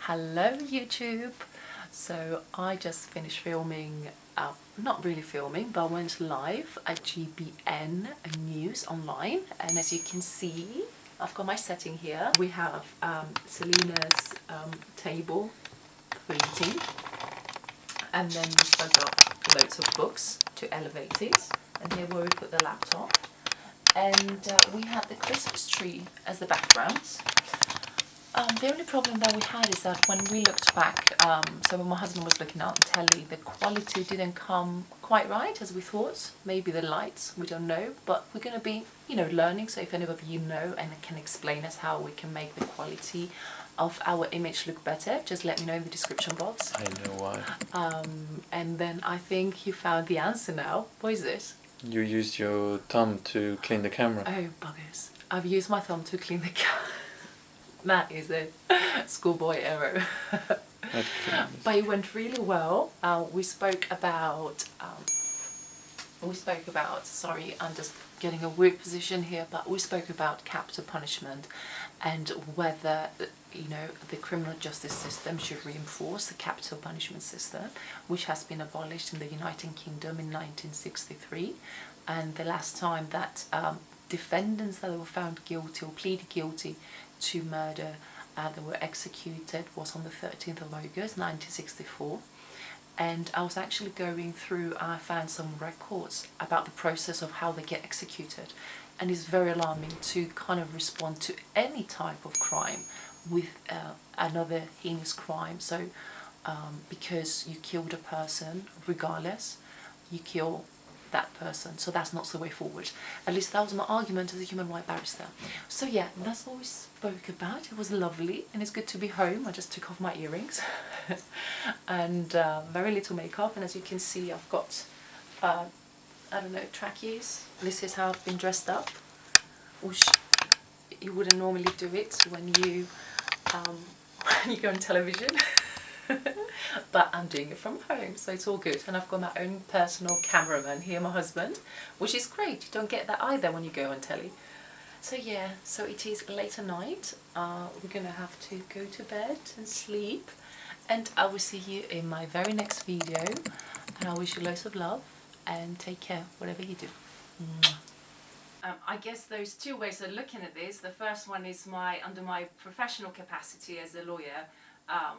Hello YouTube! So I just finished filming, not really filming, but I went live at GBN News online, and as you can see, I've got my setting here. We have Selena's table for eating, and then we still got loads of books to elevate it, and here where we put the laptop, and we have the Christmas tree as the background. The only problem that we had is that when we looked back, so when my husband was looking at the telly, the quality didn't come quite right as we thought. Maybe the lights, we don't know, but we're going to be, learning. So if any of you know and can explain us how we can make the quality of our image look better, just let me know in the description box. I know why. And then I think you found the answer now. What is it? You used your thumb to clean the camera. Oh, buggers. I've used my thumb to clean the camera. That is a schoolboy error. But it went really well. We spoke about, sorry, I'm just getting a weird position here, but we spoke about capital punishment and whether, the criminal justice system should reinforce the capital punishment system, which has been abolished in the United Kingdom in 1963. And the last time that defendants that were found guilty or pleaded guilty to murder that were executed was on the 13th of August 1964. And I was actually going through, I found some records about the process of how they get executed, and it's very alarming to kind of respond to any type of crime with another heinous crime. So because you killed a person, regardless, you kill that person, so that's not the way forward. At least that was my argument as a human rights barrister. So yeah, that's what we spoke about. It was lovely, and it's good to be home. I just took off my earrings and very little makeup, and as you can see, I've got I don't know, trackies. This is how I've been dressed up, which you wouldn't normally do it when you go on television. But I'm doing it from home, so it's all good. And I've got my own personal cameraman here, my husband, which is great. You don't get that either when you go on telly. So yeah, so it is late at night. We're gonna have to go to bed and sleep, and I will see you in my very next video, and I wish you loads of love and take care whatever you do. I guess there's two ways of looking at this. The first one is under my professional capacity as a lawyer,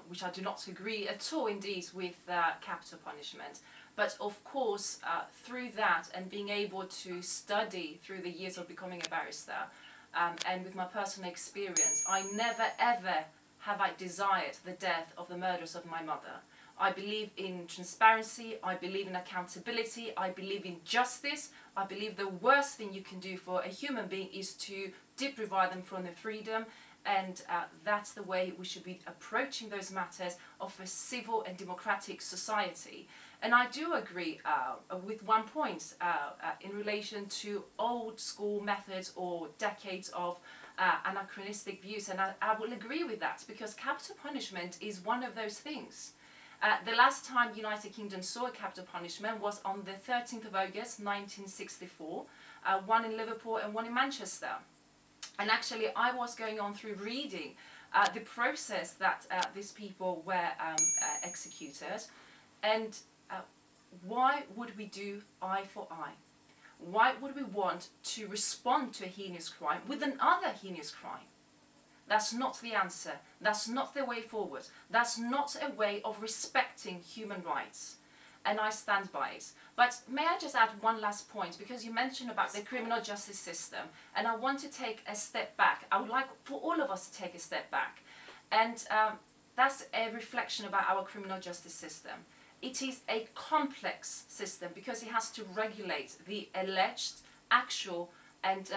which I do not agree at all indeed with capital punishment. But of course, through that and being able to study through the years of becoming a barrister, and with my personal experience, I never ever have I desired the death of the murderers of my mother. I believe in transparency, I believe in accountability, I believe in justice. I believe the worst thing you can do for a human being is to deprive them from their freedom. And that's the way we should be approaching those matters of a civil and democratic society. And I do agree with one point in relation to old school methods or decades of anachronistic views, and I will agree with that, because capital punishment is one of those things. The last time United Kingdom saw a capital punishment was on the 13th of August 1964, one in Liverpool and one in Manchester. And actually, I was going on through reading the process that these people were executed, and why would we do eye for eye? Why would we want to respond to a heinous crime with another heinous crime? That's not the answer. That's not the way forward. That's not a way of respecting human rights. And I stand by it. But may I just add one last point, because you mentioned about the criminal justice system, and I want to take a step back. I would like for all of us to take a step back, and that's a reflection about our criminal justice system. It is a complex system because it has to regulate the alleged, actual and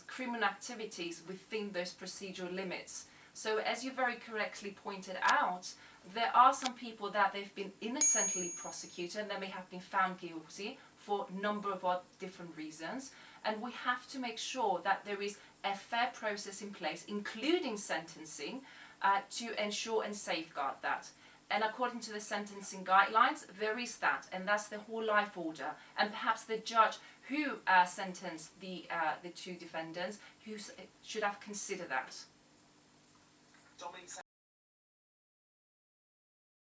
criminal activities within those procedural limits. So as you very correctly pointed out, there are some people that they've been innocently prosecuted and they may have been found guilty for a number of different reasons, and we have to make sure that there is a fair process in place, including sentencing, to ensure and safeguard that. And according to the sentencing guidelines, there is that, and that's the whole life order. And perhaps the judge who sentenced the two defendants who should have considered that.